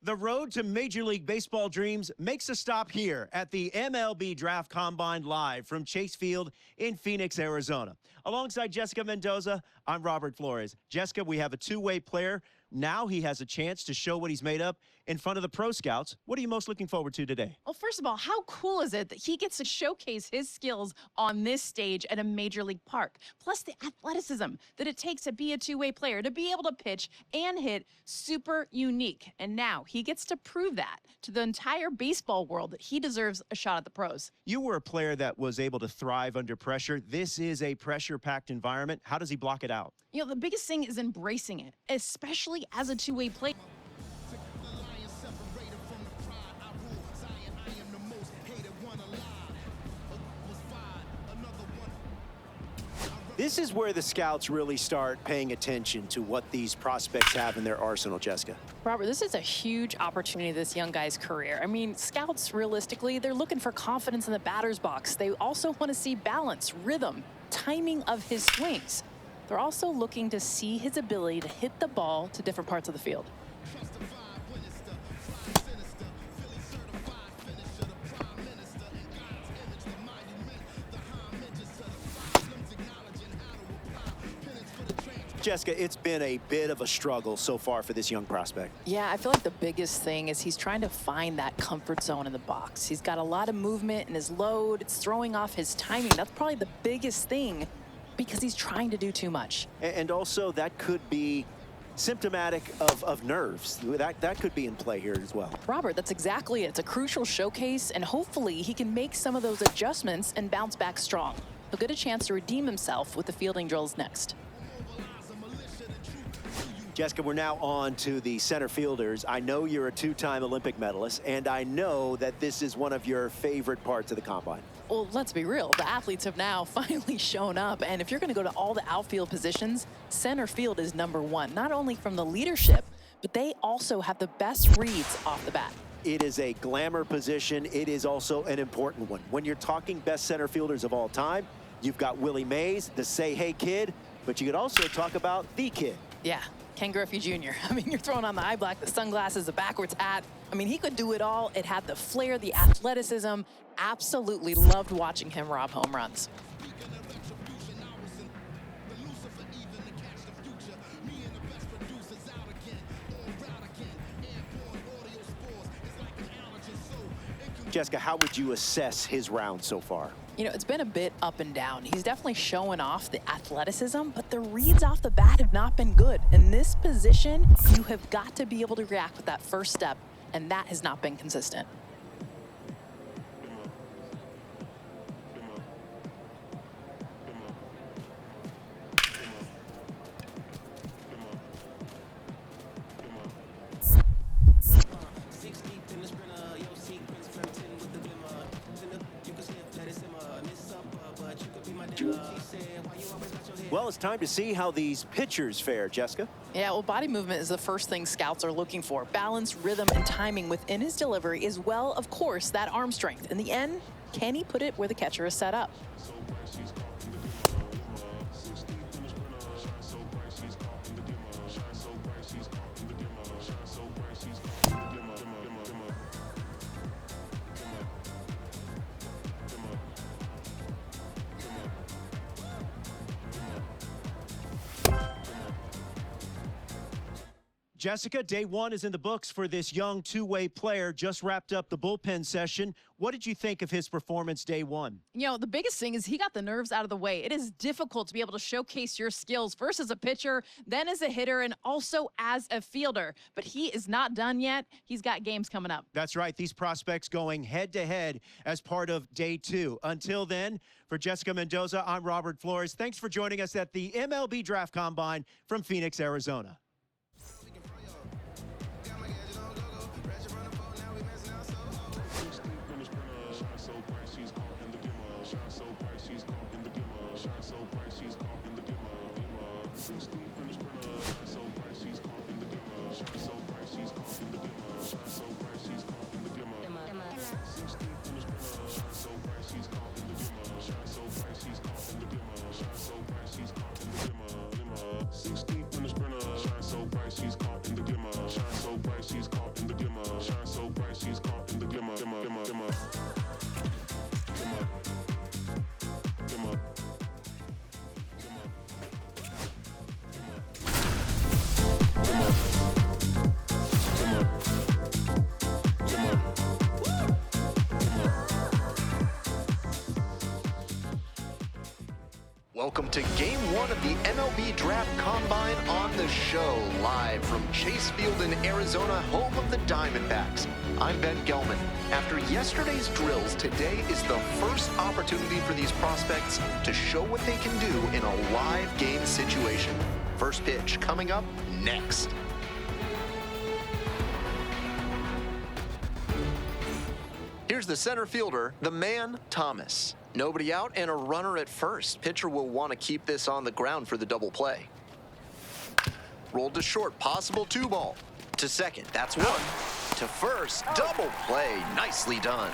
The road to Major League Baseball dreams makes a stop here at the MLB Draft Combine live from Chase Field in Phoenix, Arizona. Alongside Jessica Mendoza, I'm Robert Flores. Jessica, we have a two-way player. Now he has a chance to show what he's made up in front of the pro scouts. What are you most looking forward to today? Well, first of all, how cool is it that he gets to showcase his skills on this stage at a major league park? Plus the athleticism that it takes to be a two-way player, to be able to pitch and hit, super unique. And now he gets to prove that to the entire baseball world that he deserves a shot at the pros. You were a player that was able to thrive under pressure. This is a pressure-packed environment. How does he block it out? You know, the biggest thing is embracing it, especially as a two-way player. This is where the scouts really start paying attention to what these prospects have in their arsenal, Jessica. Robert, this is a huge opportunity, this young guy's career. I mean, scouts, realistically, they're looking for confidence in the batter's box. They also want to see balance, rhythm, timing of his swings. They're also looking to see his ability to hit the ball to different parts of the field. Jessica, it's been a bit of a struggle so far for this young prospect. Yeah, I feel like the biggest thing is he's trying to find that comfort zone in the box. He's got a lot of movement in his load. It's throwing off his timing. That's probably the biggest thing because he's trying to do too much. And also that could be symptomatic of nerves. That could be in play here as well. Robert, that's exactly it. It's a crucial showcase, and hopefully he can make some of those adjustments and bounce back strong. He'll get a chance to redeem himself with the fielding drills next. Jessica, we're now on to the center fielders. I know you're a two-time Olympic medalist, and I know that this is one of your favorite parts of the combine. Well, let's be real. The athletes have now finally shown up, and if you're going to go to all the outfield positions, center field is #1, not only from the leadership, but they also have the best reads off the bat. It is a glamour position. It is also an important one. When you're talking best center fielders of all time, you've got Willie Mays, the Say Hey Kid, but you could also talk about the Kid. Yeah. Ken Griffey Jr. I mean, you're throwing on the eye black, the sunglasses, the backwards hat. I mean, he could do it all. It had the flair, the athleticism. Absolutely loved watching him rob home runs. Jessica, how would you assess his round so far? You know, it's been a bit up and down. He's definitely showing off the athleticism, but the reads off the bat have not been good. In this position, you have got to be able to react with that first step, and that has not been consistent. Well, it's time to see how these pitchers fare, Jessica. Yeah, well, body movement is the first thing scouts are looking for. Balance, rhythm, and timing within his delivery, as well, of course, that arm strength. In the end, can he put it where the catcher is set up? Jessica, day one is in the books for this young two-way player. Just wrapped up the bullpen session. What did you think of his performance day one? You know, the biggest thing is he got the nerves out of the way. It is difficult to be able to showcase your skills first as a pitcher, then as a hitter, and also as a fielder. But he is not done yet. He's got games coming up. That's right. These prospects going head-to-head as part of day two. Until then, for Jessica Mendoza, I'm Robert Flores. Thanks for joining us at the MLB Draft Combine from Phoenix, Arizona. She's caught in the dimmer. 16 in the sprinter, shine to Game 1 of the MLB Draft Combine on the show, live from Chase Field in Arizona, home of the Diamondbacks. I'm Ben Gelman. After yesterday's drills, today is the first opportunity for these prospects to show what they can do in a live game situation. First pitch coming up next. Here's the center fielder, the man, Thomas. Nobody out and a runner at first. Pitcher will want to keep this on the ground for the double play. Rolled to short, possible 2-ball. To second, that's one. To first, double play, nicely done.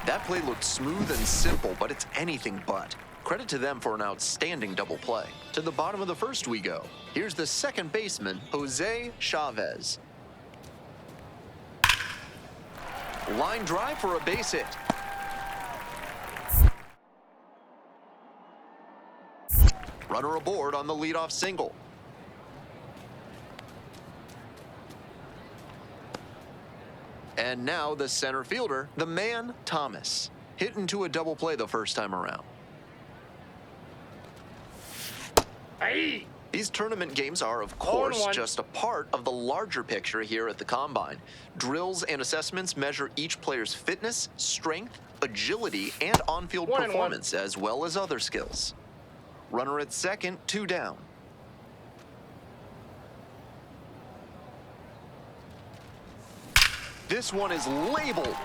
That play looked smooth and simple, but it's anything but. Credit to them for an outstanding double play. To the bottom of the first we go. Here's the second baseman, Jose Chavez. Line drive for a base hit. Runner aboard on the leadoff single. And now the center fielder, the man, Thomas. Hit into a double play the first time around. Aye. These tournament games are, of course, just a part of the larger picture here at the Combine. Drills and assessments measure each player's fitness, strength, agility, and on-field performance, as well as other skills. Runner at second, 2 down. This one is labeled.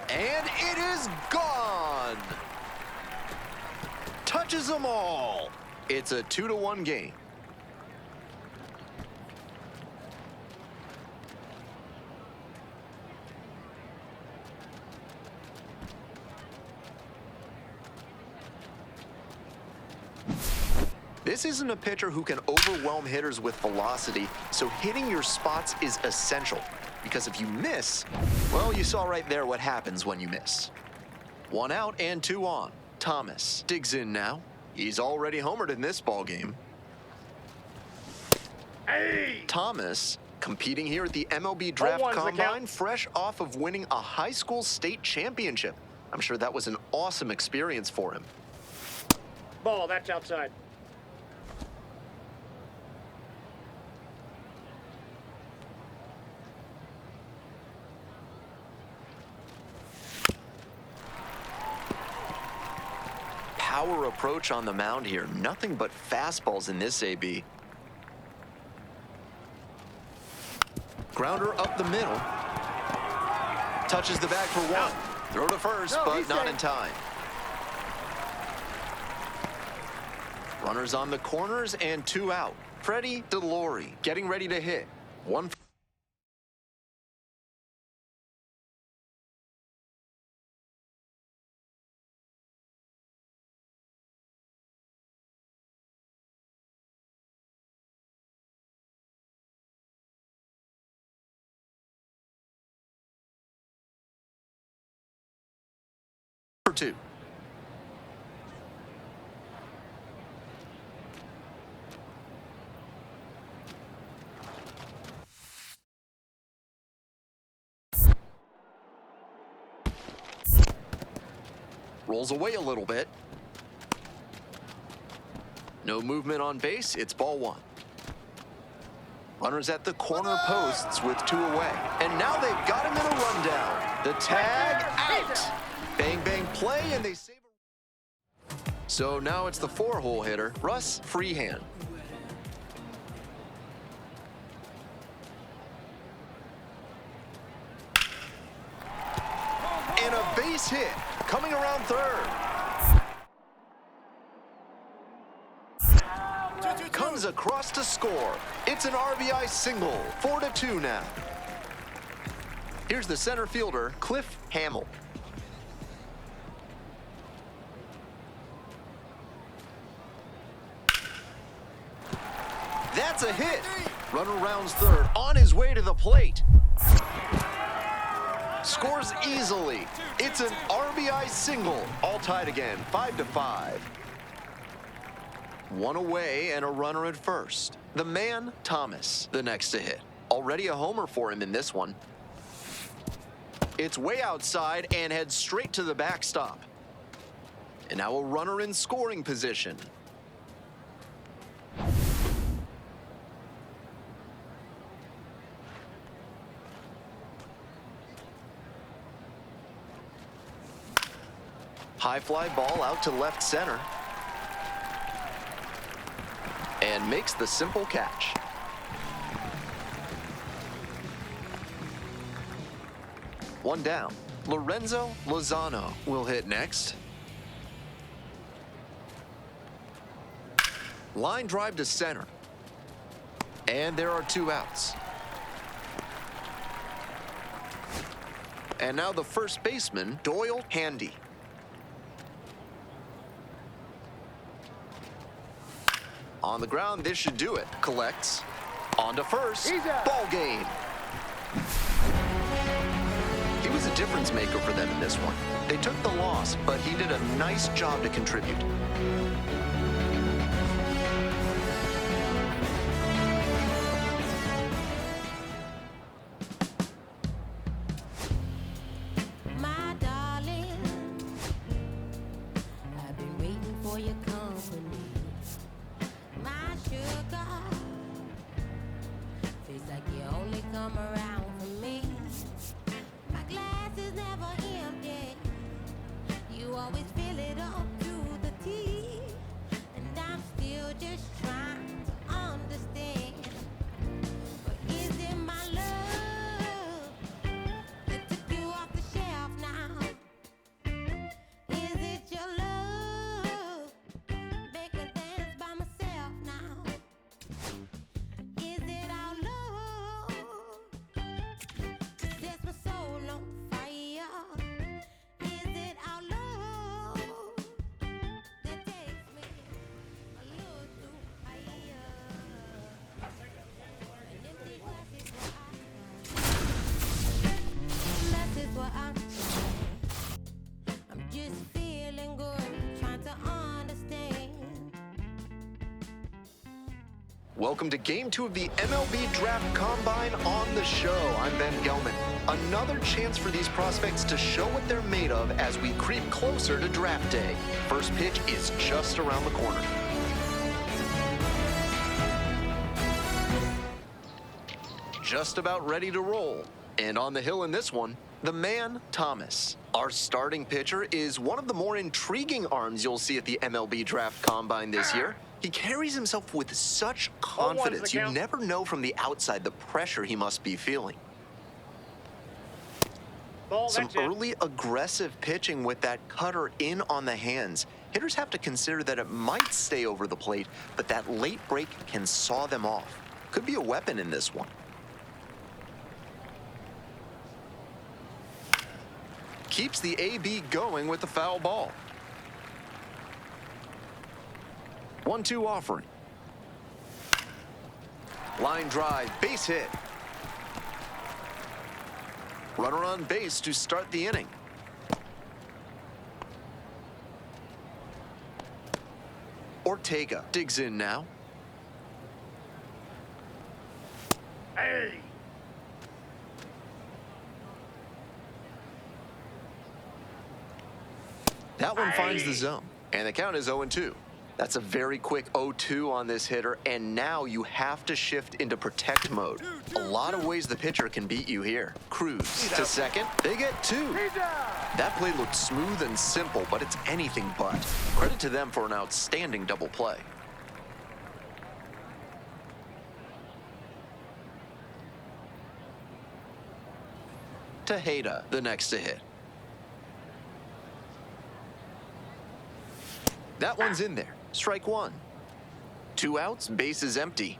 And it is gone. Touches them all. It's a 2-1 game. This isn't a pitcher who can overwhelm hitters with velocity, so hitting your spots is essential. Because if you miss, well, you saw right there what happens when you miss. 1 out and 2 on. Thomas digs in now. He's already homered in this ballgame. Hey. Thomas, competing here at the MLB Draft Combine, fresh off of winning a high school state championship. I'm sure that was an awesome experience for him. Ball, that's outside. Power approach on the mound here. Nothing but fastballs in this AB. Grounder up the middle. Touches the bag for 1. Throw to first, but not in time. Runners on the corners and 2 out. Freddie DeLory getting ready to hit. 1. For 2. Rolls away a little bit. No movement on base. It's ball 1. Runners at the corner posts with 2 away. And now they've got him in a rundown. The tag out. Bang, bang play, and they save a... So now it's the 4-hole hitter, Russ Freehand. And a base hit coming around third. Comes across to score. It's an RBI single. 4-2 now. Here's the center fielder, Cliff Hamill. That's a hit. Runner rounds third, on his way to the plate. Scores easily. It's an RBI single. All tied again, 5-5. 1 away and a runner at first. The man, Thomas, the next to hit. Already a homer for him in this one. It's way outside and heads straight to the backstop. And now a runner in scoring position. High fly ball out to left center. And makes the simple catch. One down. Lorenzo Lozano will hit next. Line drive to center. And there are 2 outs. And now the first baseman, Doyle Handy. On the ground, this should do it. Collects. On to first. Ball game. He was a difference maker for them in this one. They took the loss, but he did a nice job to contribute. My darling, I've been waiting for your company. My sugar, feels like you only come around for me. My glass is never empty. You always fill it up to the tea. And I'm still just trying to understand. But is it my love that took you off the shelf now? Is it your love? Make a dance by myself now. Is it our love that sets my soul on fire? Is it our love that takes me a little too higher? An empty glass is what glass is what I'm trying. I'm just feeling good, trying to understand. Welcome to Game 2 of the MLB Draft Combine on the show. I'm Ben Gelman. Another chance for these prospects to show what they're made of as we creep closer to draft day. First pitch is just around the corner. Just about ready to roll. And on the hill in this one, the man, Thomas. Our starting pitcher is one of the more intriguing arms you'll see at the MLB Draft Combine this year. He carries himself with such confidence. You never know from the outside the pressure he must be feeling. Some early aggressive pitching with that cutter in on the hands. Hitters have to consider that it might stay over the plate, but that late break can saw them off. Could be a weapon in this one. Keeps the AB going with the foul ball. 1-2 offering. Line drive, base hit. Runner on base to start the inning. Ortega digs in now. Hey! That one finds the zone, and the count is 0-2. That's a very quick 0-2 on this hitter, and now you have to shift into protect mode. A lot of ways the pitcher can beat you here. Cruz to second. They get 2. That play looked smooth and simple, but it's anything but. Credit to them for an outstanding double play. Tejeda, the next to hit. That one's in there. Strike 1. 2 outs, base is empty.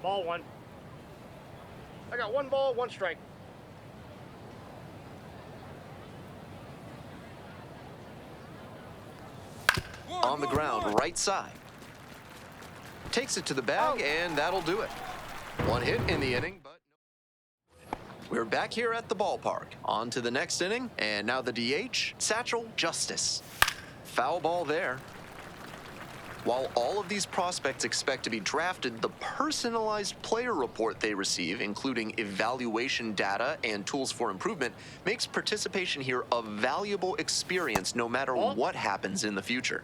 Ball 1. I got 1 ball, 1 strike. On the ground, right side. Takes it to the bag, and that'll do it. 1 hit in the inning, but we're back here at the ballpark. On to the next inning, and now the DH, Satchel Justice. Foul ball there. While all of these prospects expect to be drafted, the personalized player report they receive, including evaluation data and tools for improvement, makes participation here a valuable experience no matter what happens in the future.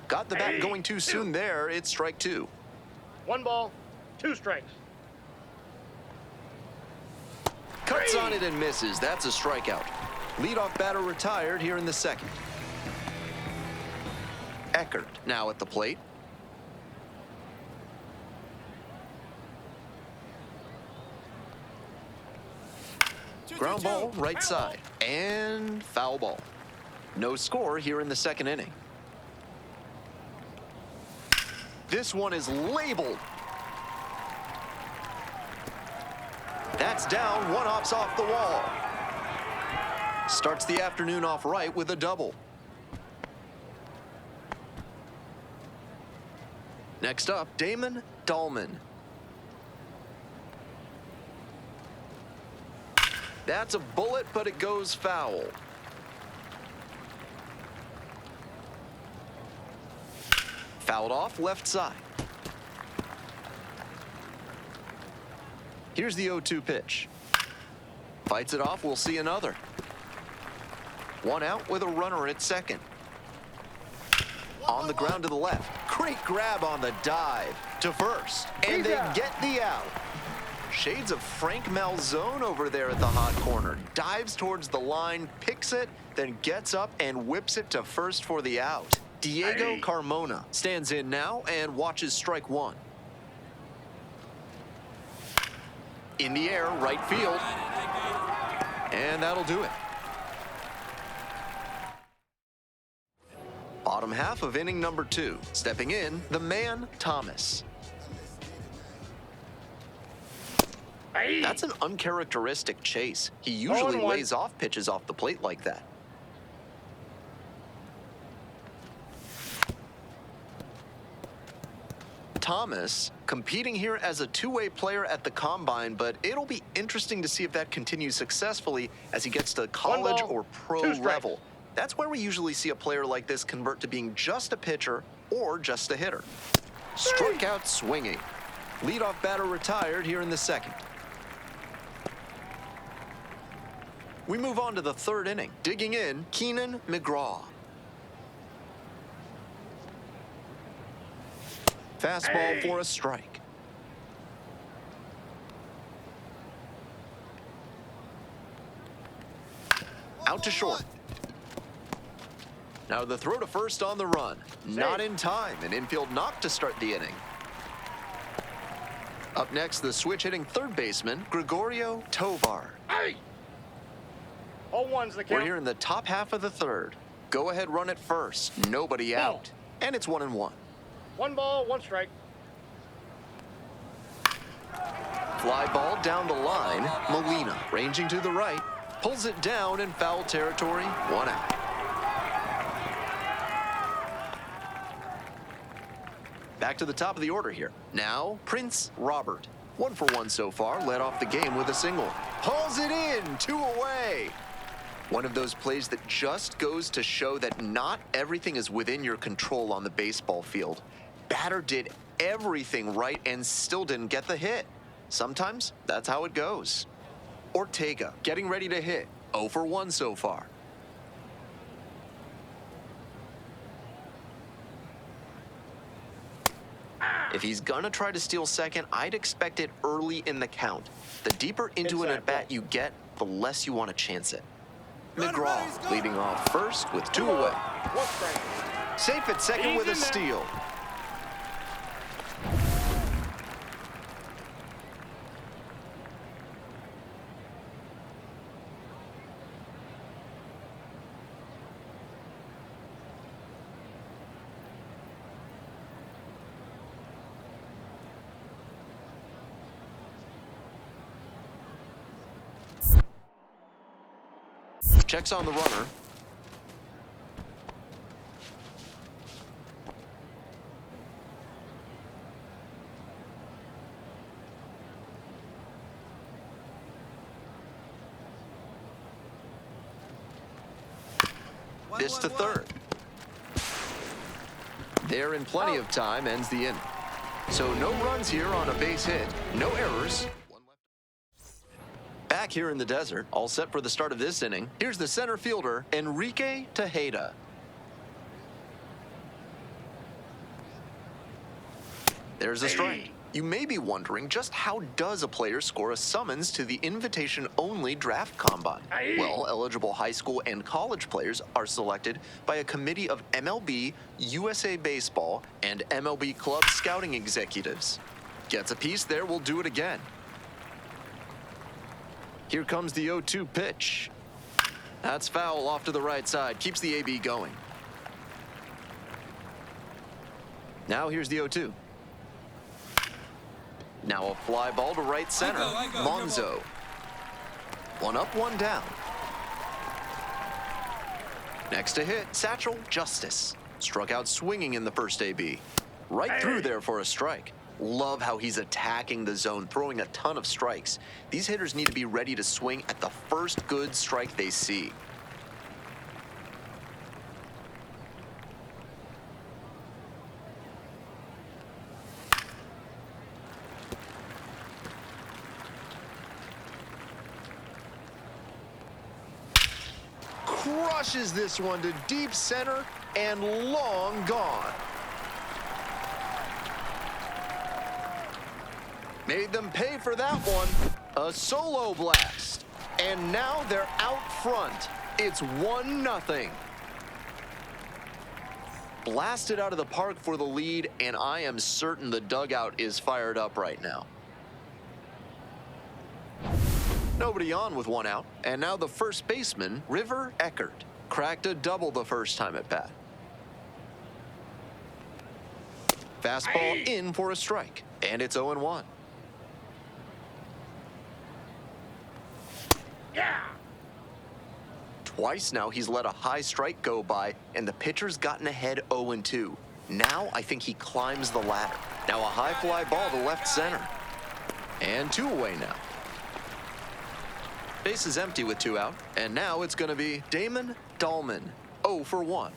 Got the bat going too soon there. It's strike two. 1 ball, 2 strikes. Cuts on it and misses. That's a strikeout. Leadoff batter retired here in the second. Eckert now at the plate. Ground ball, right side. And foul ball. No score here in the second inning. This one is labeled. That's down, one hops off the wall. Starts the afternoon off right with a double. Next up, Damon Dahlman. That's a bullet, but it goes foul. Fouled off left side. Here's the 0-2 pitch. Fights it off, we'll see another. One out with a runner at second. On the ground to the left. Great grab on the dive to first. And they get the out. Shades of Frank Malzone over there at the hot corner. Dives towards the line, picks it, then gets up and whips it to first for the out. Diego Carmona stands in now and watches strike one. In the air, right field. And that'll do it. Bottom half of inning number 2. Stepping in, the man, Thomas. That's an uncharacteristic chase. He usually lays off pitches off the plate like that. Thomas competing here as a two-way player at the combine, but it'll be interesting to see if that continues successfully as he gets to college or pro level. That's where we usually see a player like this convert to being just a pitcher or just a hitter. Strikeout swinging. Leadoff batter retired here in the second. We move on to the third inning. Digging in, Keenan McGraw. Fastball for a strike. Out to short. Now the throw to first on the run. Not in time. An infield knock to start the inning. Up next, the switch-hitting third baseman, Gregorio Tovar. 0-1's the count. We're here in the top half of the third. Go ahead, run at first. Nobody out. And it's 1-1. 1 ball, 1 strike. Fly ball down the line. Molina ranging to the right. Pulls it down in foul territory. 1 out. Back to the top of the order here. Now, Prince Robert. 1 for 1 so far. Led off the game with a single. Hauls it in. 2 away. One of those plays that just goes to show that not everything is within your control on the baseball field. Batter did everything right and still didn't get the hit. Sometimes that's how it goes. Ortega getting ready to hit. 0 for 1 so far. If he's gonna try to steal second, I'd expect it early in the count. The deeper into an at-bat you get, the less you want to chance it. McGraw leading off first with 2 away. 1 strike. Safe at second with a steal. Checks on the runner. this to third. There in plenty of time ends the inning. So no runs here on a base hit, no errors. Back here in the desert, all set for the start of this inning. Here's the center fielder, Enrique Tejeda. There's a strike. You may be wondering, just how does a player score a summons to the invitation-only draft combine? Well, eligible high school and college players are selected by a committee of MLB, USA Baseball, and MLB club scouting executives. Gets a piece there, we'll do it again. Here comes the 0-2 pitch. That's foul off to the right side, keeps the AB going. Now here's the 0-2. Now a fly ball to right center. Monzo. One up, one down. Next to hit, Satchel Justice. Struck out swinging in the first AB. Right through there for a strike. Love how he's attacking the zone, throwing a ton of strikes. These hitters need to be ready to swing at the first good strike they see. Crushes this one to deep center and long gone. Made them pay for that one. A solo blast. And now they're out front. It's 1-0. Blasted out of the park for the lead, and I am certain the dugout is fired up right now. Nobody on with one out, and now the first baseman, River Eckert, cracked a double the first time at bat. Fastball in for a strike, and it's 0-1. Yeah. Twice now he's let a high strike go by, and the pitcher's gotten ahead 0-2. Now I think he climbs the ladder. Now a high fly ball to left center. And 2 away now. Base is empty with 2 out, and now it's going to be Damon Dahlman, 0 for 1.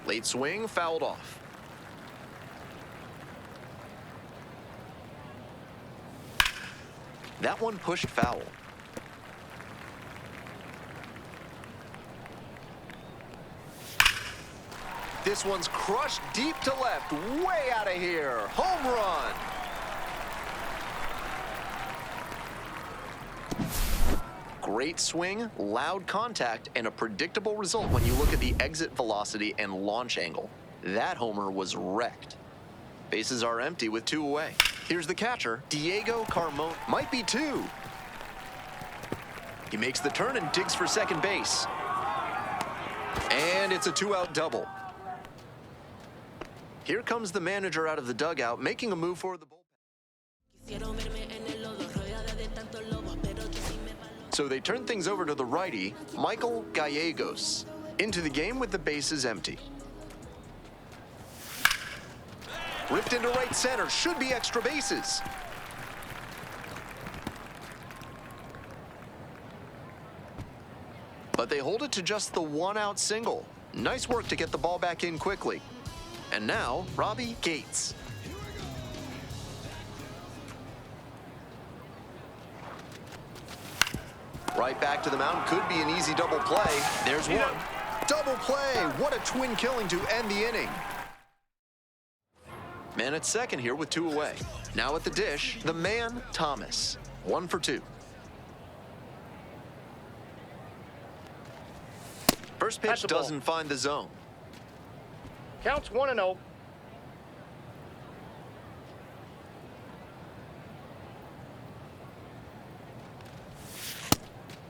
Late swing, fouled off. That one pushed foul. This one's crushed deep to left, way out of here. Home run. Great swing, loud contact, and a predictable result when you look at the exit velocity and launch angle. That homer was wrecked. Bases are empty with 2 away. Here's the catcher, Diego Carmona. Might be 2. He makes the turn and digs for second base. And it's a 2-out double. Here comes the manager out of the dugout, making a move for the bullpen. So they turn things over to the righty, Michael Gallegos, into the game with the bases empty. Ripped into right center, should be extra bases. But they hold it to just the 1-out single. Nice work to get the ball back in quickly. And now, Robbie Gates. Right back to the mound, could be an easy double play. There's one. Double play, what a twin killing to end the inning. Man at second here with 2 away. Now at the dish, the man, Thomas. 1 for 2. First pitch doesn't find the zone. Counts 1-0.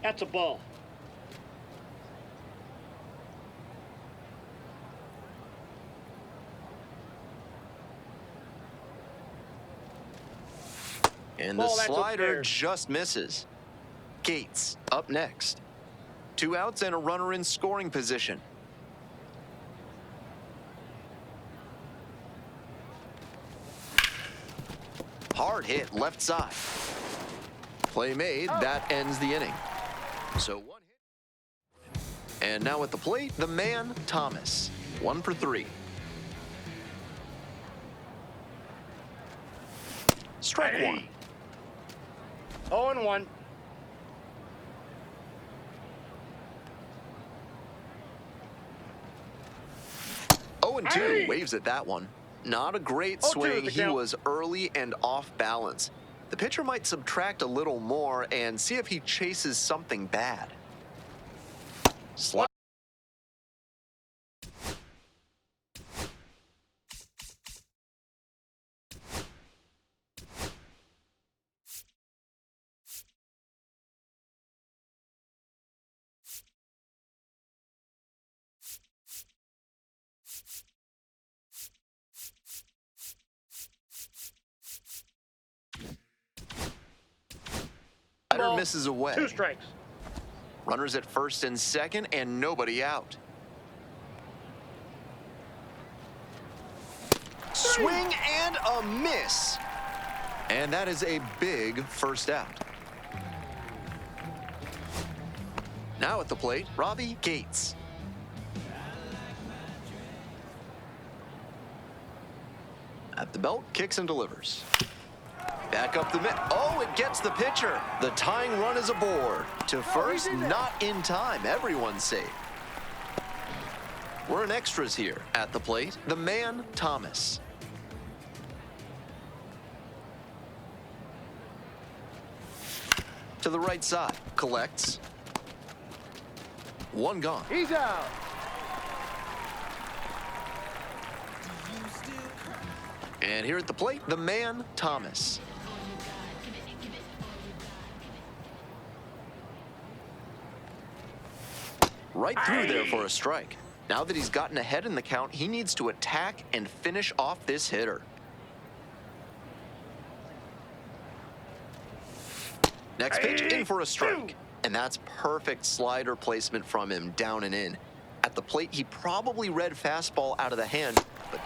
That's a ball. And the slider just misses. Gates up next. 2 outs and a runner in scoring position. Hard hit left side. Play made, that ends the inning. So 1 hit. And now at the plate, the man, Thomas. 1 for 3. Strike one. 0-1. Oh, and 2 waves at that one. Not a great 0-2 is swing. the He count. was early and off balance. The pitcher might subtract a little more and see if he chases something bad. Slide. Ball, Misses away. 2 strikes. Runners at first and second and nobody out. Swing and a miss. And that is a big first out. Now at the plate, Robbie Gates. At the belt, kicks and delivers. Back up the mid. Oh, it gets the pitcher. The tying run is aboard. To first, not in time. Everyone's safe. We're in extras here. At the plate, the man, Thomas. To the right side, collects. 1 gone. He's out. And here at the plate, the man, Thomas. Right through there for a strike. Now that he's gotten ahead in the count, he needs to attack and finish off this hitter. Next pitch, in for a strike. And that's perfect slider placement from him, down and in. At the plate, he probably read fastball out of the hand, but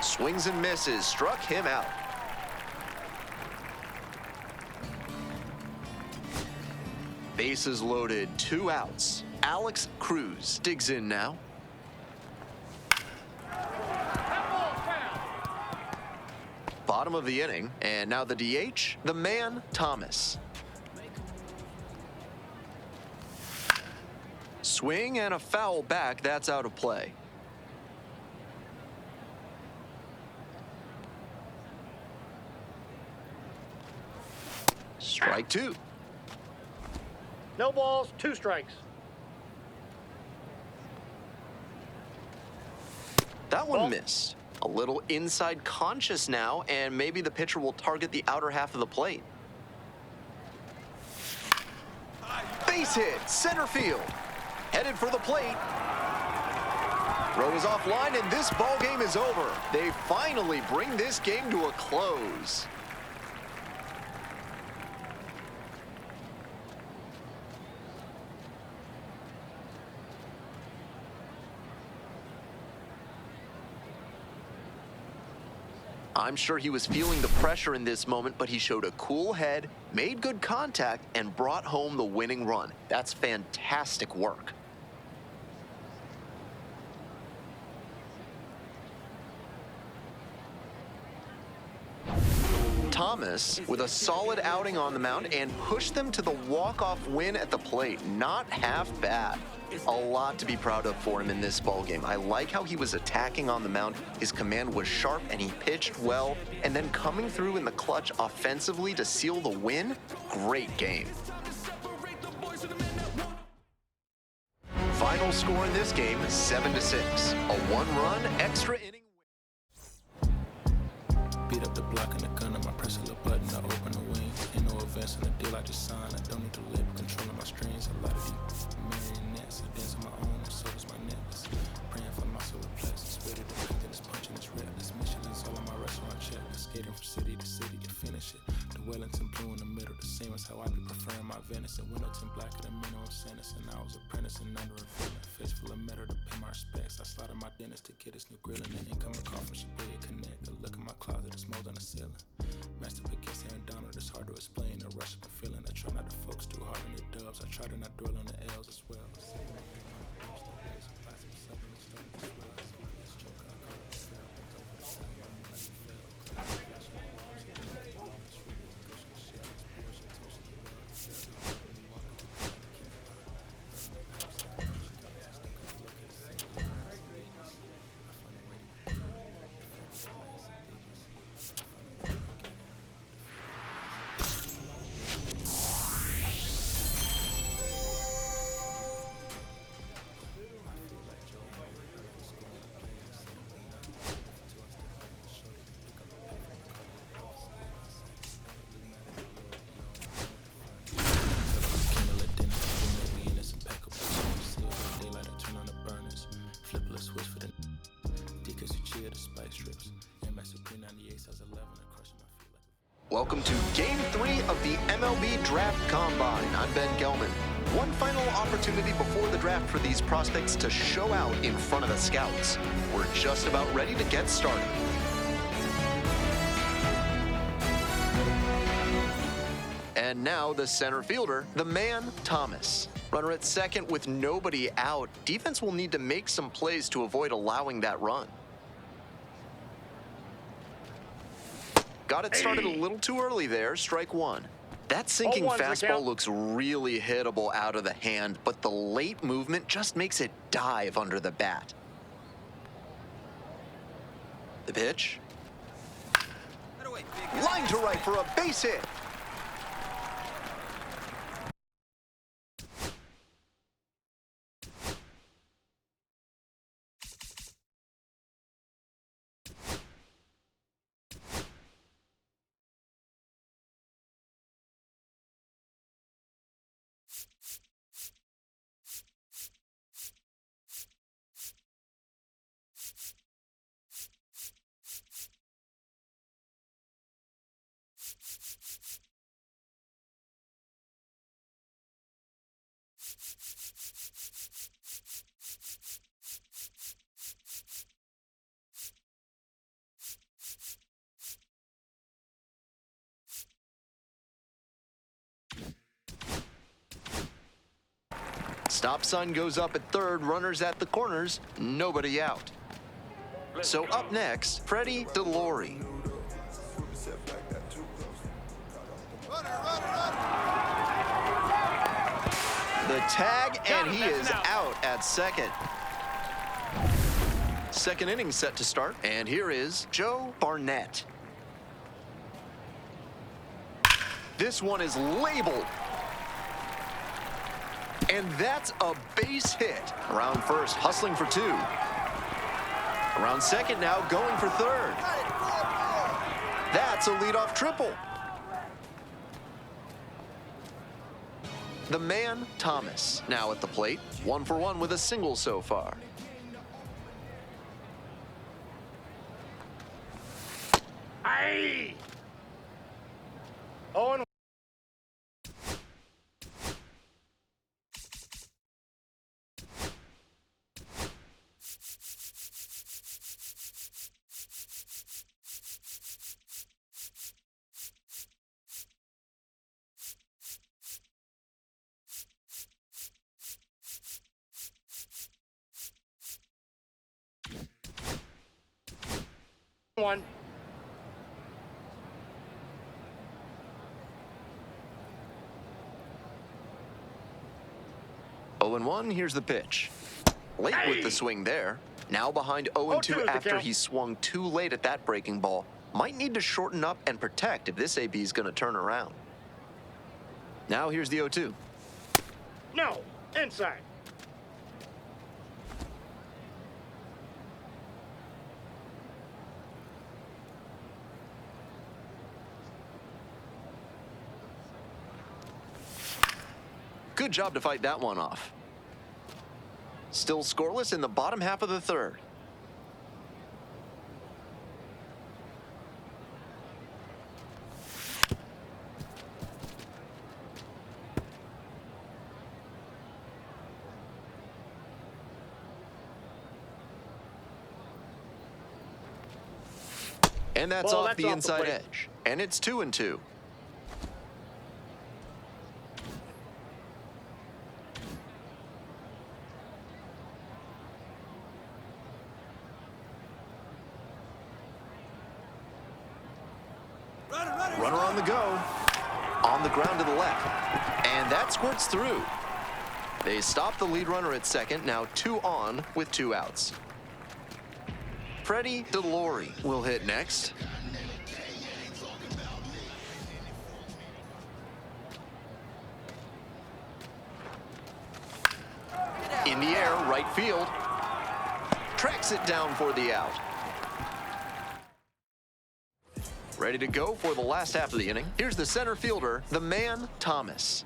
swings and misses, struck him out. Bases loaded, 2 outs. Alex Cruz digs in now. Bottom of the inning, and now the DH, the man, Thomas. Swing and a foul back, that's out of play. Strike 2. No balls, 2 strikes. That one Ball. missed. A little inside conscious now, and maybe the pitcher will target the outer half of the plate. Base hit, center field. Headed for the plate. Throw is offline, and this ball game is over. They finally bring this game to a close. I'm sure he was feeling the pressure in this moment, but he showed a cool head, made good contact, and brought home the winning run. That's fantastic work. Thomas with a solid outing on the mound and pushed them to the walk-off win at the plate. Not half bad. A lot to be proud of for him in this ballgame. I like how he was attacking on the mound. His command was sharp and he pitched well. And then coming through in the clutch offensively to seal the win, great game. Final score in this game, 7-6. A 1-run extra inning win. Beat up the block and the gun on my press a little button, I open the wings. Ain't no advance in the deal I just signed. I don't need to live controlling my strings. A lot of these marionettes, I dance on my own, and so does my necklace. Praying for my solar plexus, ready to paint this punch in this red. This Michelin's all on my restaurant check. Skating from city to city to finish it. The Wellington blue in the middle, the same as how I be preferring my venison. Wellington black at a minimum sentence, and I was apprenticing under a villain. Fist full of metal to pay my respects. I slaughtered my dentist to get this new grill and the incoming call from Shabaya Connect. A look in my closet, it's mold on the ceiling. Master against Aaron Donald, it's hard to explain the rush of the feeling. I try not to focus too hard on the dubs. I try to not dwell on the L's as well. Welcome to Game 3 of the MLB Draft Combine. I'm Ben Gelman. One final opportunity before the draft for these prospects to show out in front of the scouts. We're just about ready to get started. And now the center fielder, the man, Thomas. Runner at second with nobody out. Defense will need to make some plays to avoid allowing that run. Got it started a little too early there, strike one. That sinking fastball looks really hittable out of the hand, but the late movement just makes it dive under the bat. The pitch. Line to right for a base hit. Stop sign goes up at third, runners at the corners, nobody out. So up next, Freddie DeLory. The tag, and he is out at second. Second inning set to start, and here is Joe Barnett. This one is labeled. And that's a base hit. Around first, hustling for two. Around second now, going for third. That's a leadoff triple. The man, Thomas, now at the plate. 1 for 1 with a single so far. Aye! 0-1. One. Oh and 1, here's the pitch. Late with the swing there. Now behind 0-2 after he swung too late at that breaking ball. Might need to shorten up and protect if this AB is going to turn around. Now here's the 0-2. No, inside. Good job to fight that one off. Still scoreless in the bottom half of the third. And that's off the inside edge. And it's 2-2. Runner on the go. On the ground to the left. And that squirts through. They stop the lead runner at second, now 2 on with 2 outs. Freddie DeLory will hit next. In the air, right field. Tracks it down for the out. Ready to go for the last half of the inning. Here's the center fielder, the man, Thomas.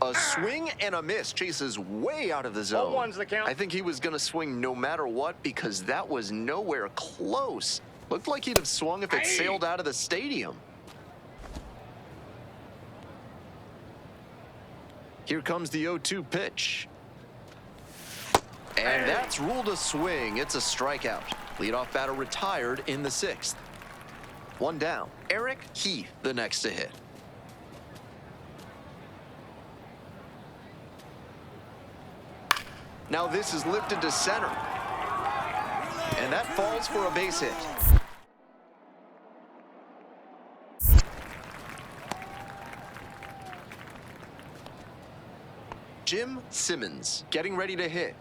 A swing and a miss. Chases way out of the zone. The count. I think he was going to swing no matter what because that was nowhere close Looked like he'd have swung if it sailed out of the stadium. Here comes the 0-2 pitch. And that's ruled a swing. It's a strikeout. Leadoff batter retired in the 6th. One down. Eric Heath, the next to hit. Now this is lifted to center. And that falls for a base hit. Jim Simmons getting ready to hit.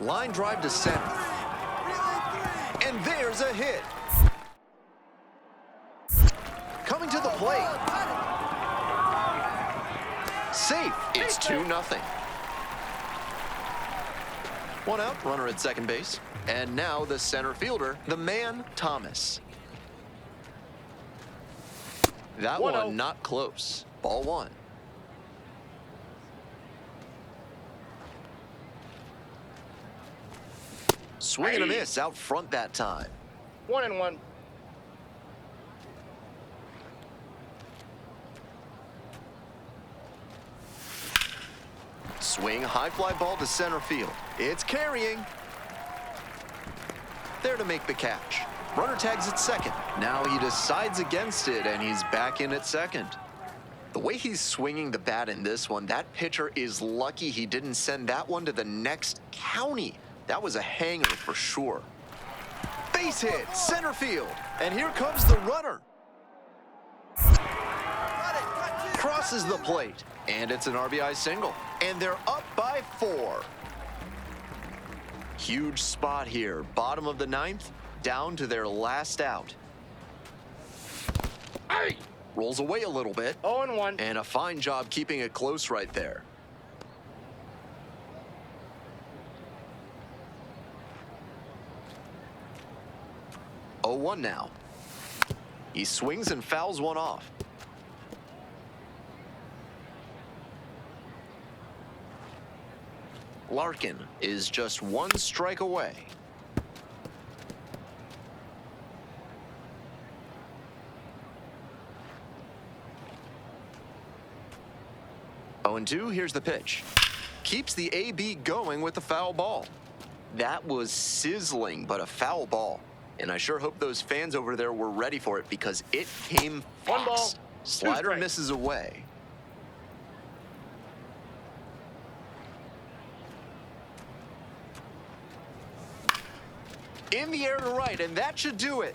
Line drive to center. And there's a hit. Coming to the plate. Safe. It's 2-0. One out, runner at second base. And now the center fielder, the man, Thomas. That one not close. Ball 1. Swing and a miss out front that time. 1-1. Swing, high fly ball to center field. It's carrying. There to make the catch. Runner tags at second. Now he decides against it, and he's back in at second. The way he's swinging the bat in this one, that pitcher is lucky he didn't send that one to the next county. That was a hanger for sure. Base hit, center field. And here comes the runner. Crosses the plate. And it's an RBI single. And they're up by 4. Huge spot here. Bottom of the 9th, down to their last out. Rolls away a little bit. 0-1. And a fine job keeping it close right there. Oh, 1 now. He swings and fouls one off. Larkin is just 1 strike away. Oh, and 2, here's the pitch. Keeps the AB going with the foul ball. That was sizzling, but a foul ball. And I sure hope those fans over there were ready for it because it came fast. 1 ball, 2 Slider strikes. misses away. In the air to right, and that should do it.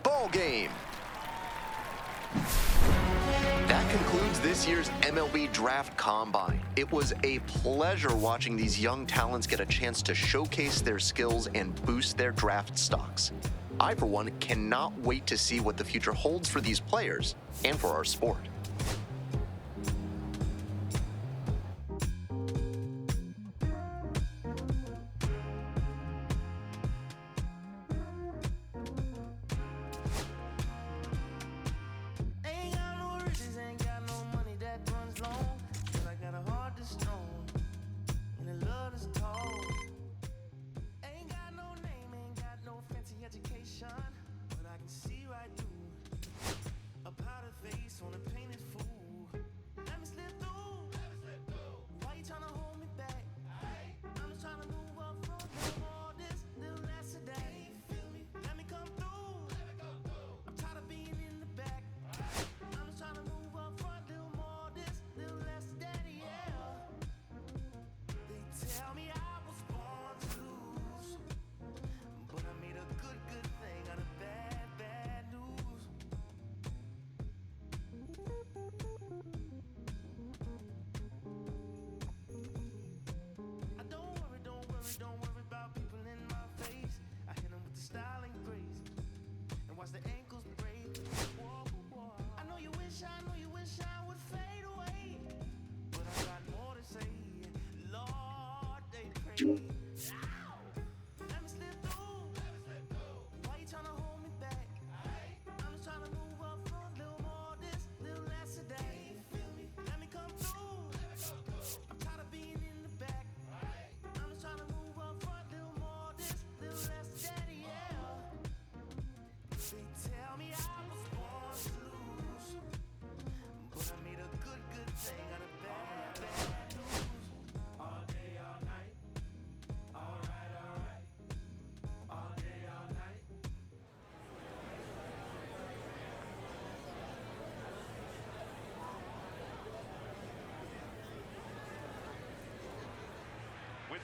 Ball game. That concludes this year's MLB Draft Combine. It was a pleasure watching these young talents get a chance to showcase their skills and boost their draft stocks. I, for one, cannot wait to see what the future holds for these players and for our sport. Ain't got no riches, ain't got no money that runs long. But I got a heart that's strong and a love that's tall. Ain't got no name, ain't got no fancy education, but I can see right through a powder face on a painted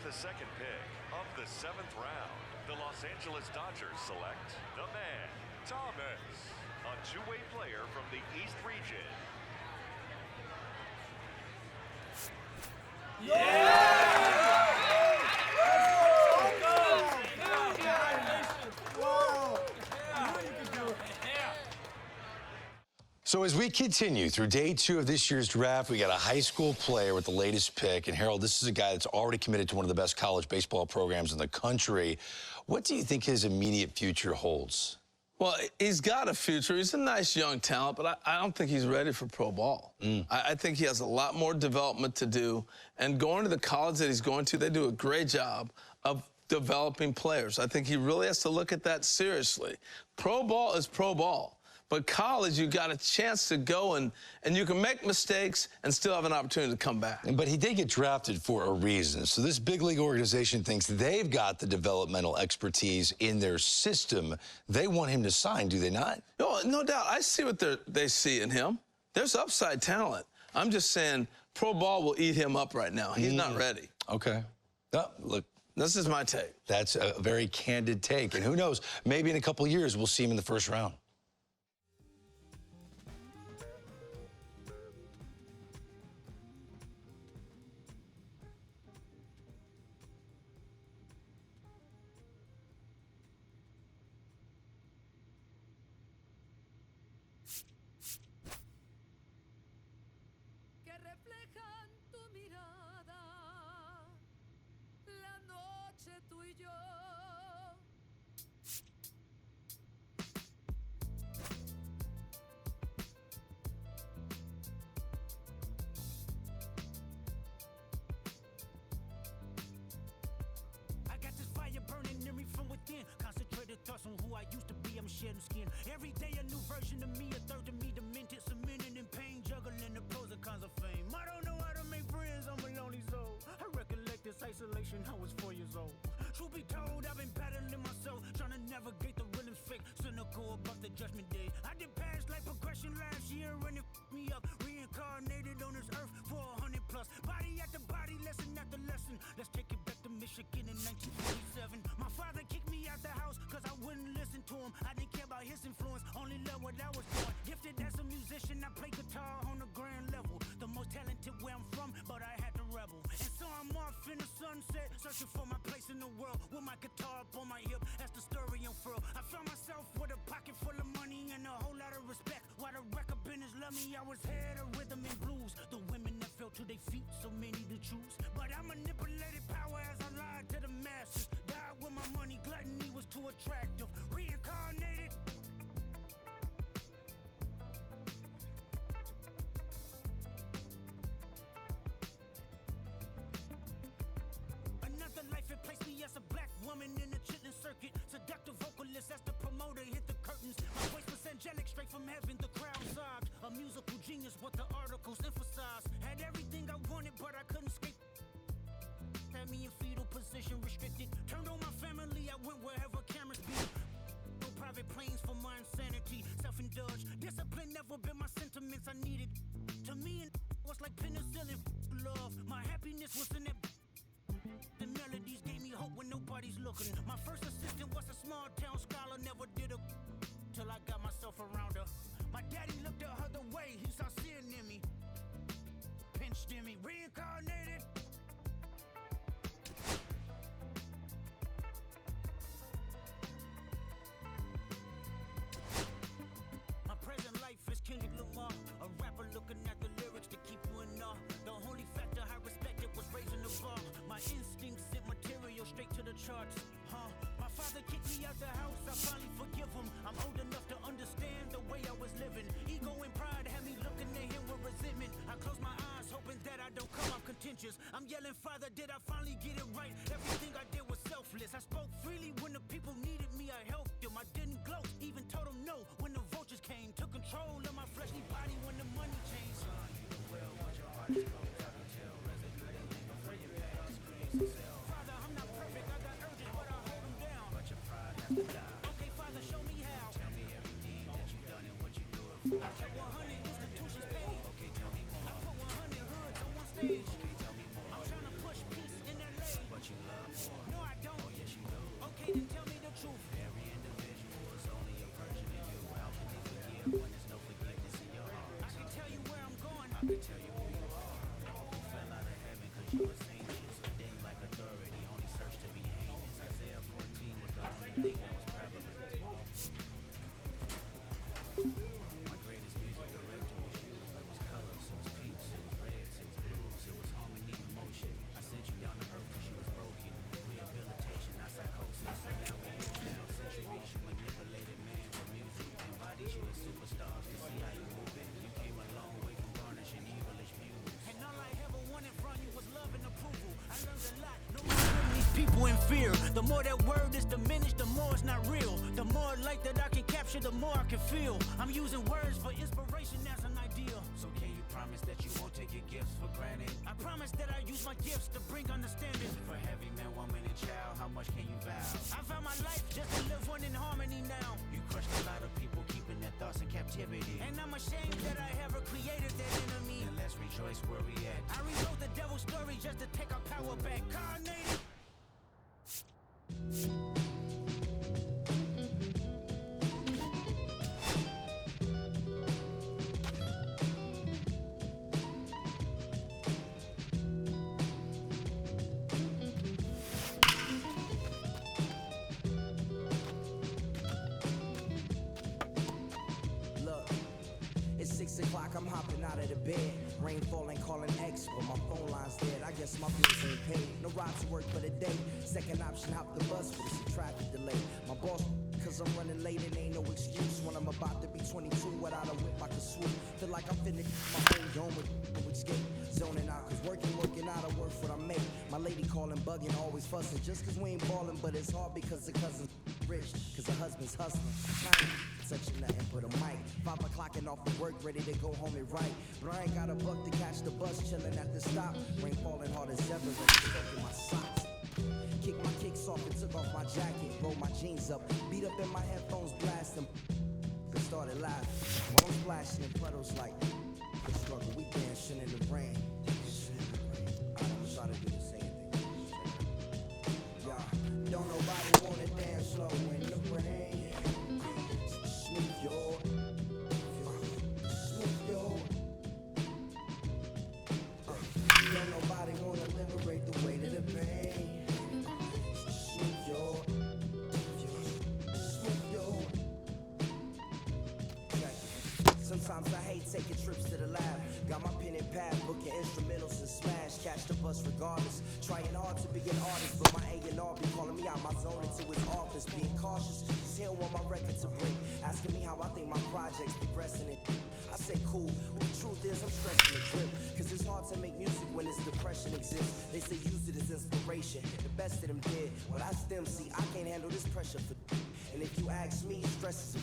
the second pick of the 7th round, the Los Angeles Dodgers select the man, Thomas, a two-way player from the East region. So as we continue through day 2 of this year's draft, we got a high school player with the latest pick. And Harold, this is a guy that's already committed to one of the best college baseball programs in the country. What do you think his immediate future holds? Well, he's got a future. He's a nice young talent, but I don't think he's ready for pro ball. I think he has a lot more development to do. And going to the college that he's going to, they do a great job of developing players. I think he really has to look at that seriously. Pro ball is pro ball. But college, you got a chance to go and you can make mistakes and still have an opportunity to come back. But he did get drafted for a reason. So this big league organization thinks they've got the developmental expertise in their system. They want him to sign, do they not? No doubt. I see what they see in him. There's upside talent. I'm just saying pro ball will eat him up right now. He's not ready. Okay. Oh, look. This is my take. That's a very candid take. And who knows, maybe in a couple years we'll see him in the first round. Concentrated thoughts on who I used to be, I'm shedding skin. Every day a new version of me, a third of me demented, cemented in pain, juggling the pros and cons of fame. I don't know how to make friends, I'm a lonely soul. I recollect this isolation, I was 4 years old. Truth be told, I've been battling myself, trying to navigate the real and fake, cynical about the judgment day. I did past life progression last year and it f***ed me up. Reincarnated on this earth for 100 plus. Body after body, lesson after lesson. Let's take it back to Michigan in 1947. My father kicked me out the house cause I wouldn't listen to him. I didn't care about his influence, only loved what I was doing. Gifted as a musician, I play guitar on a grand level. The most talented where I'm from, but I had to rebel. And so I'm off in the sunset, searching for my place in the world. With my guitar up on my hip, as the story unfurled. I found myself with a pocket full of money and a whole lot of respect. While the record business loved me, I was head of rhythm and blues. The women that fell to their feet, so many to choose. But I manipulated power as I lied to the masses. Died with my money, gluttony was too attractive. Reincarnated. Another life, it placed me as a black woman in the chitlin circuit. Seductive vocalist as the promoter hit the curtains. My voice was angelic, straight from heaven, the crowd sobbed. A musical genius, what the articles emphasized. Had everything I wanted, but I couldn't escape. Had me in fetal position, restricted. Turned on my family, I went wherever cameras be. No private planes for my insanity. Self-indulged, discipline never been my sentiments I needed. To me, it was like penicillin. Love, my happiness was in it. The melodies gave me hope when nobody's looking. My first assistant was a small town scholar, never did a till I got myself around her. My daddy looked at her the way he saw sin in me. Pinched in me, reincarnated. My present life is Kendrick Lamar, a rapper looking at the lyrics to keep you in awe. The only factor I respected was raising the bar. My instincts sent material straight to the charts. My father kicked me out the house, I finally forgive him. I'm old enough to understand the way I was living. Ego and pride had me looking at him with resentment. I close my eyes, hoping that I don't come off contentious. I'm yelling, Father, did I finally get it right? Everything I did was selfless. I spoke freely when the people needed me, I helped them. I didn't gloat, even told them no when the vultures came. Took control of my fleshly body when the money changed. Son, you know well what your heart is closed. I can tell resonating, afraid your past creates itself. Father, I'm not perfect, I got urges, but I hold them down. But your pride has to die. Okay, Father, show me how. Tell me every deed that you've done and what you do it for. I kept 100 institutions paid. Okay, tell me more. I put 100 hoods on one stage. Okay, tell me more. I'm trying to push peace in LA. But you when there's no forgiveness in your heart. I can tell you where I'm going, I can tell you who you are. You fell out of heaven cause you was anxious. Ordained like authority, only search to be heinous. Isaiah 14 was the only thing that was prevalent. My greatest music director was you. It was colors, it was pinks, it was reds, it was blues, it was harmony and motion. I sent you down to earth cause you was broken. Rehabilitation, not psychosis. So now we here now, centuries. You manipulated man with music. Embodied you as superstars to see how you moving. You came a long way from garnishing evilish views. And all I ever wanted from you was love and approval. I learned a lot. No more putting these people in fear. The more that word is diminished, the more it's not real. The more light that I can capture, the more I can feel. I'm using words for inspiration as an ideal. So can you promise that you won't take your gifts for granted? I promise that I use my gifts to bring understanding. For heavy man, woman, and child, how much can you vow? I found my life just to live one in harmony now. You crushed a lot of people, keeping their thoughts in captivity. And I'm ashamed that I ever created that enemy. And let's rejoice where we at. I rewrote the devil's story just to take our power back. Carnated. Look, it's 6 o'clock, I'm hopping out of the bed. Rain falling, calling X, but my phone line's dead. I guess my bills ain't paid. No ride to work for the day. Second option, hop the bus, but it's a traffic delay. My boss, cause I'm running late and ain't no excuse. When I'm about to be 22, without a whip I can swoop. Feel like I'm finna my whole dome with no escape. Zoning out, cause working out, I work what I make. My lady calling, bugging, always fussing. Just cause we ain't ballin', but it's hard because the cousin's rich. Cause her husband's hustling. I ain't touching nothing but a mic. 5 o'clock and off of work, ready to go home and write. But I ain't got a buck to catch the bus, chillin' at the stop. Rain falling hard as ever, and it's soaking my socks. Kick my kicks off and took off my jacket. Roll my jeans up, beat up in my headphones, blast them. They started laughing. While I'm splashing in puddles like the struggle. We dancing in the rain. I'm trying to do the same thing. Yeah. Don't nobody wanna dance slow in the rain. Smooth your. Don't nobody wanna liberate the weight of the pain. Smooth your. Sometimes I hate taking trips to the lab. Got my pen and pad, booking instrumentals and smash. Catch the bus regardless. Trying hard to be an artist, but my A&R be calling me out my zone into his office. Being cautious, cause he don't want my record to break. Asking me how I think my project's progressing it. I say cool, but the truth is I'm stressing the grip. Cause it's hard to make music when this depression exists. They say use it as inspiration. The best of them did. Well, that's them, see, I can't handle this pressure for. And if you ask me, stress is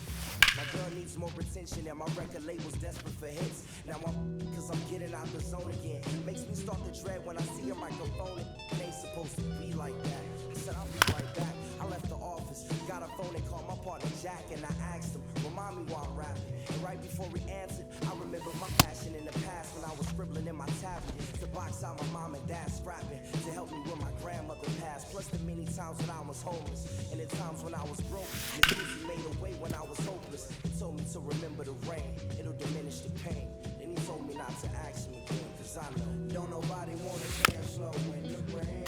my girl needs more attention and my record label's desperate for hits. Now cause I'm getting out the zone again. Makes me start to dread when I see a microphone. It ain't supposed to be like that. I said I'll be right back. I left the office, got a phone and called my partner Jack, and I asked him, remind me while I'm rapping. And right before he answered, I remember my passion in the past when I was scribbling in my tablet to box out my mom and dad scrapping to help me when my grandmother passed. Plus the many times when I was homeless and the times when I was broke. Miss Lucy made a way when I was hopeless. He told me to remember the rain, it'll diminish the pain. Then he told me not to ask him again, cause I know don't nobody wanna dance slow in the rain.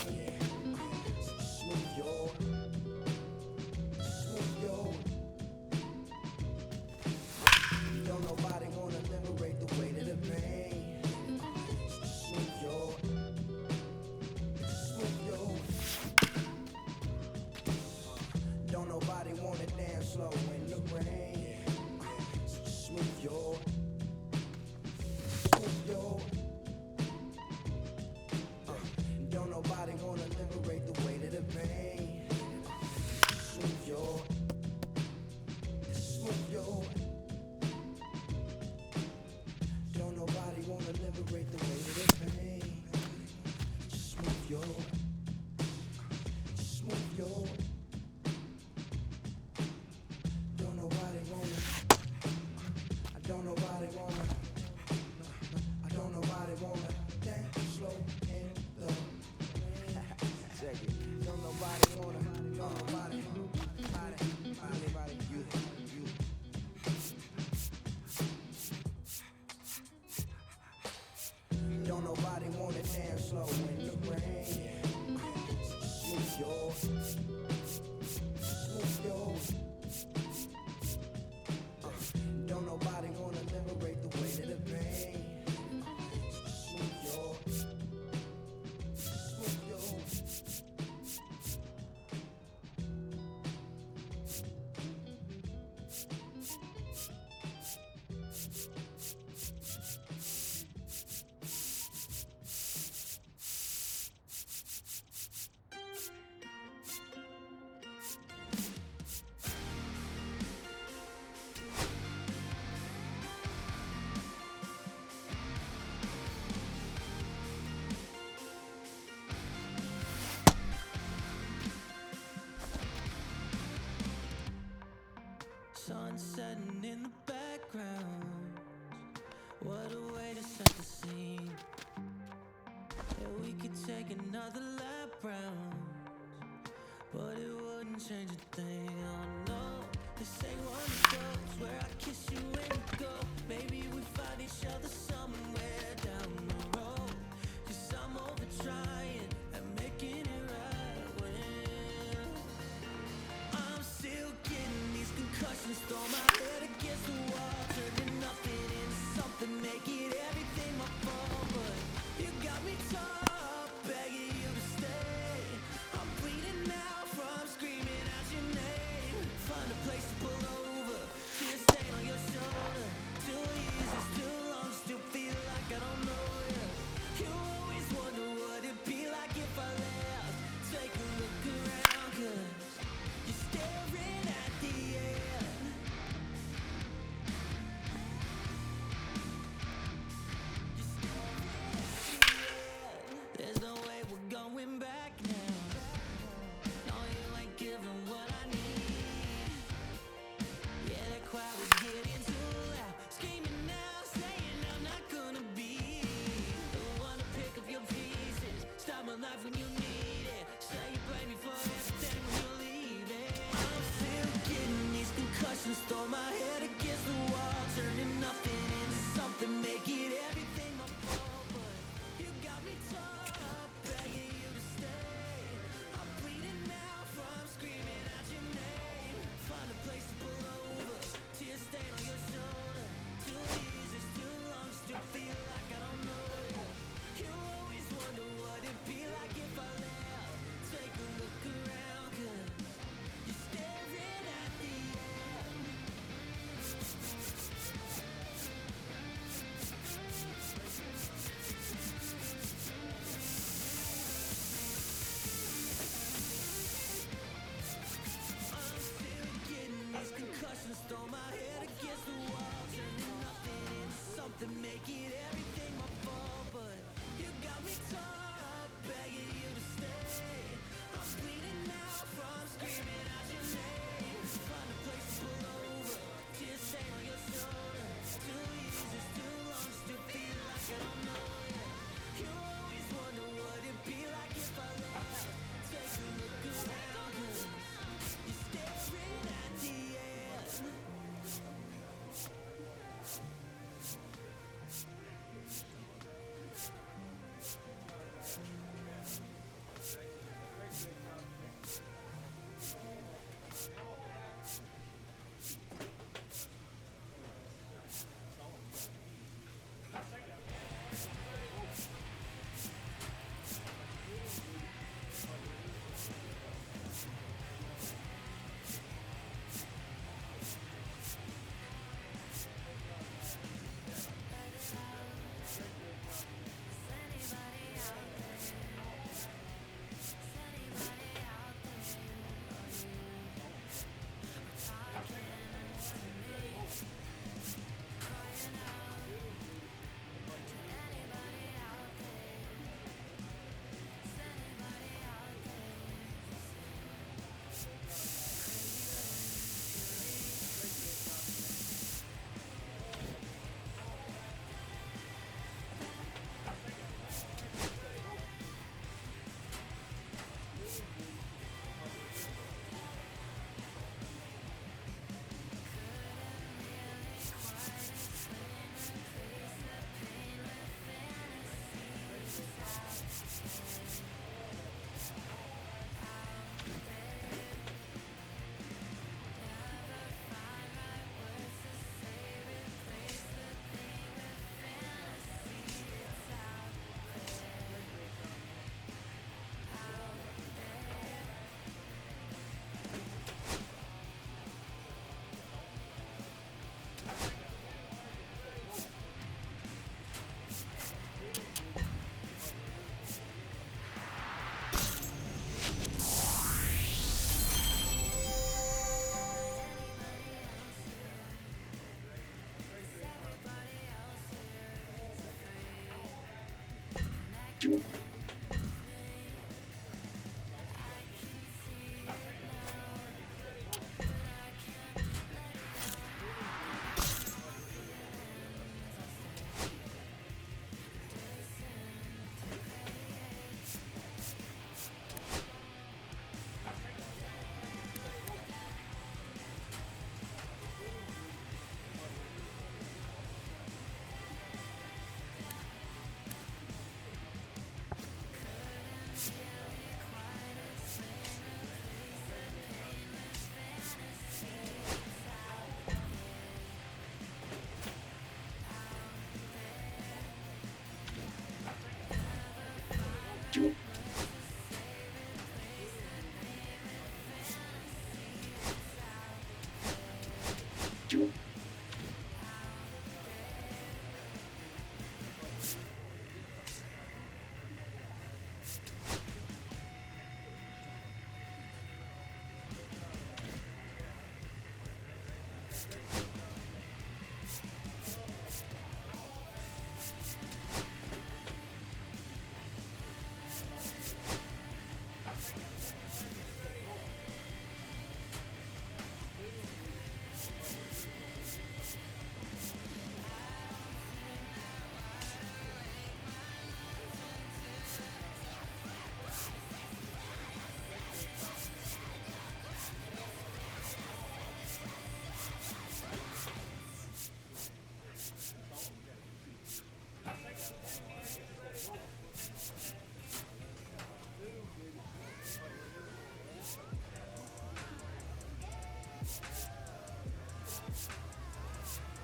Smooth your. Don't nobody wanna liberate the weight of the pain. Smooth your. Don't nobody wanna dance slow in the rain. Smooth your. Don't nobody wanna liberate the weight of the pain. slow in the rain. Smooth yo. Smooth yo. Don't nobody wanna liberate the weight of the pain. Smooth yo. Smooth yo.